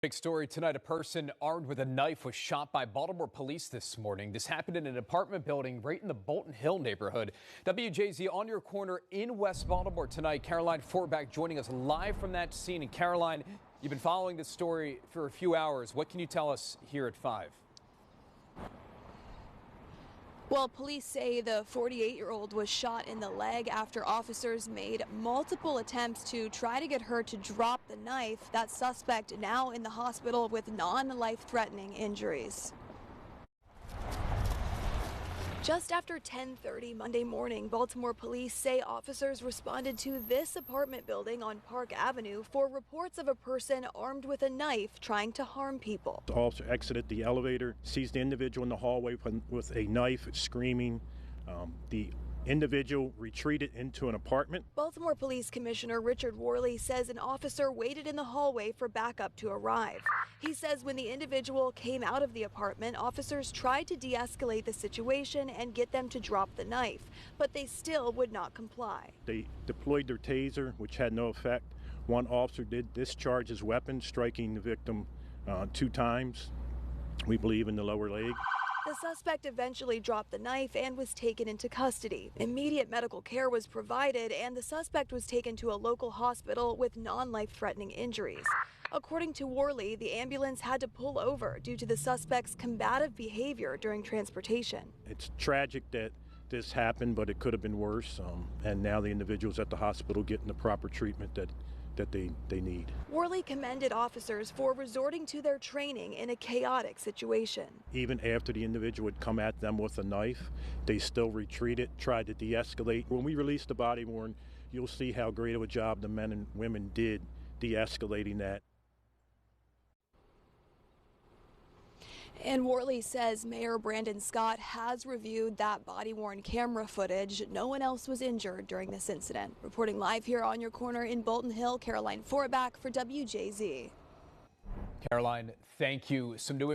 Big story tonight. A person armed with a knife was shot by Baltimore police this morning. This happened in an apartment building right in the Bolton Hill neighborhood. WJZ on your corner in West Baltimore tonight. Caroline Forback joining us live from that scene. And Caroline, you've been following this story for a few hours. What can you tell us here at 5? Well, police say the 48-year-old was shot in the leg after officers made multiple attempts to try to get her to drop the knife. That suspect now in the hospital with non-life-threatening injuries. Just after 10:30 Monday morning, Baltimore police say officers responded to this apartment building on Park Avenue for reports of a person armed with a knife trying to harm people. The officer exited the elevator, sees the individual in the hallway with a knife, screaming. The individual retreated into an apartment. Baltimore Police Commissioner Richard Worley says an officer waited in the hallway for backup to arrive. He says when the individual came out of the apartment, officers tried to de-escalate the situation and get them to drop the knife, but they still would not comply. They deployed their taser, which had no effect. One officer did discharge his weapon, striking the victim 2 times, we believe in the lower leg. The suspect eventually dropped the knife and was taken into custody. Immediate medical care was provided, and the suspect was taken to a local hospital with non-life-threatening injuries. According to Worley, the ambulance had to pull over due to the suspect's combative behavior during transportation. It's tragic that this happened, but it could have been worse, and now the individual's at the hospital getting the proper treatment that they need. Worley commended officers for resorting to their training in a chaotic situation. Even after the individual would come at them with a knife, they still retreated, tried to de-escalate. When we release the body worn, you'll see how great of a job the men and women did de-escalating that. And Worley says Mayor Brandon Scott has reviewed that body-worn camera footage. No one else was injured during this incident. Reporting live here on your corner in Bolton Hill, Caroline Forback for WJZ. Caroline, thank you. Some new